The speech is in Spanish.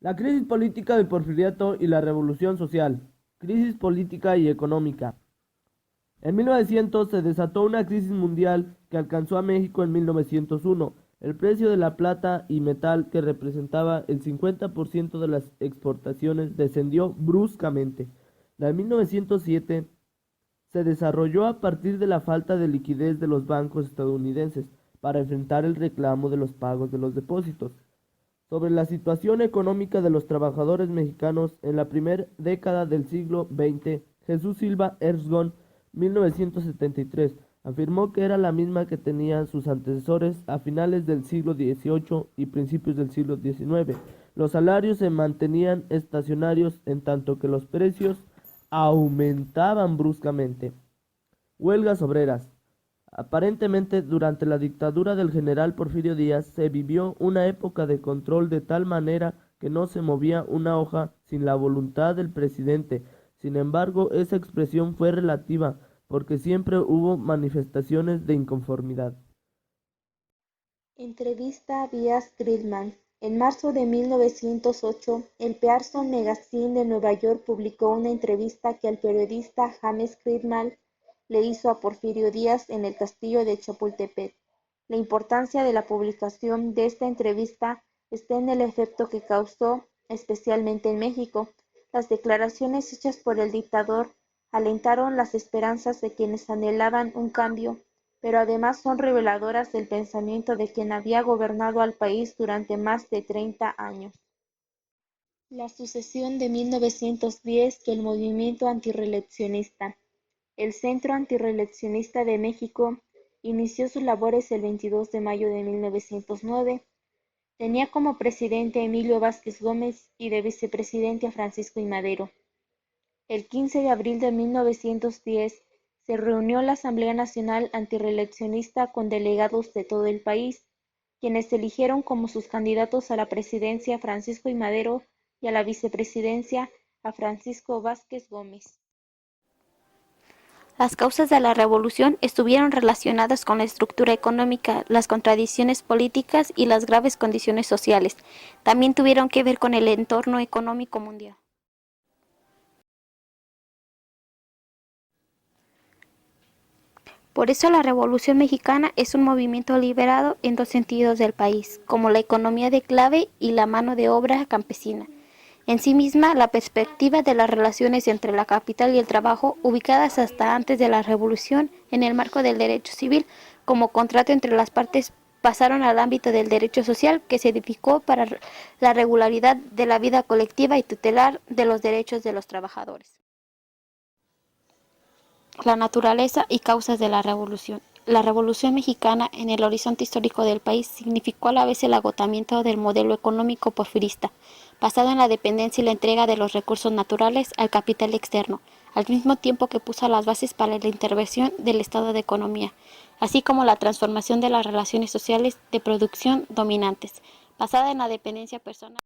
La crisis política del Porfiriato y la Revolución Social. Crisis política y económica. En 1900 se desató una crisis mundial que alcanzó a México en 1901. El precio de la plata y metal, que representaba el 50% de las exportaciones, descendió bruscamente. La de 1907 se desarrolló a partir de la falta de liquidez de los bancos estadounidenses para enfrentar el reclamo de los pagos de los depósitos. Sobre la situación económica de los trabajadores mexicanos en la primera década del siglo XX, Jesús Silva Erzgón, 1973, afirmó que era la misma que tenían sus antecesores a finales del siglo XVIII y principios del siglo XIX. Los salarios se mantenían estacionarios en tanto que los precios aumentaban bruscamente. Huelgas obreras. Aparentemente, durante la dictadura del general Porfirio Díaz se vivió una época de control de tal manera que no se movía una hoja sin la voluntad del presidente. Sin embargo, esa expresión fue relativa, porque siempre hubo manifestaciones de inconformidad. Entrevista a Vías Gridman. En marzo de 1908, el Pearson Magazine de Nueva York publicó una entrevista que el periodista James Gridman le hizo a Porfirio Díaz en el castillo de Chapultepec. La importancia de la publicación de esta entrevista está en el efecto que causó, especialmente en México. Las declaraciones hechas por el dictador alentaron las esperanzas de quienes anhelaban un cambio, pero además son reveladoras del pensamiento de quien había gobernado al país durante más de 30 años. La sucesión de 1910 que el movimiento antirreeleccionista. El Centro Antirreeleccionista de México inició sus labores el 22 de mayo de 1909. Tenía como presidente a Emilio Vázquez Gómez y de vicepresidente a Francisco I. Madero. El 15 de abril de 1910 se reunió la Asamblea Nacional Antirreeleccionista con delegados de todo el país, quienes eligieron como sus candidatos a la presidencia a Francisco I. Madero y a la vicepresidencia a Francisco Vázquez Gómez. Las causas de la revolución estuvieron relacionadas con la estructura económica, las contradicciones políticas y las graves condiciones sociales. También tuvieron que ver con el entorno económico mundial. Por eso la Revolución Mexicana es un movimiento liberado en dos sentidos del país, como la economía de clave y la mano de obra campesina. En sí misma, la perspectiva de las relaciones entre la capital y el trabajo, ubicadas hasta antes de la Revolución en el marco del derecho civil, como contrato entre las partes, pasaron al ámbito del derecho social, que se edificó para la regularidad de la vida colectiva y tutelar de los derechos de los trabajadores. La naturaleza y causas de la revolución. La Revolución Mexicana, en el horizonte histórico del país, significó a la vez el agotamiento del modelo económico porfirista, basado en la dependencia y la entrega de los recursos naturales al capital externo, al mismo tiempo que puso las bases para la intervención del estado de economía, así como la transformación de las relaciones sociales de producción dominantes, basada en la dependencia personal.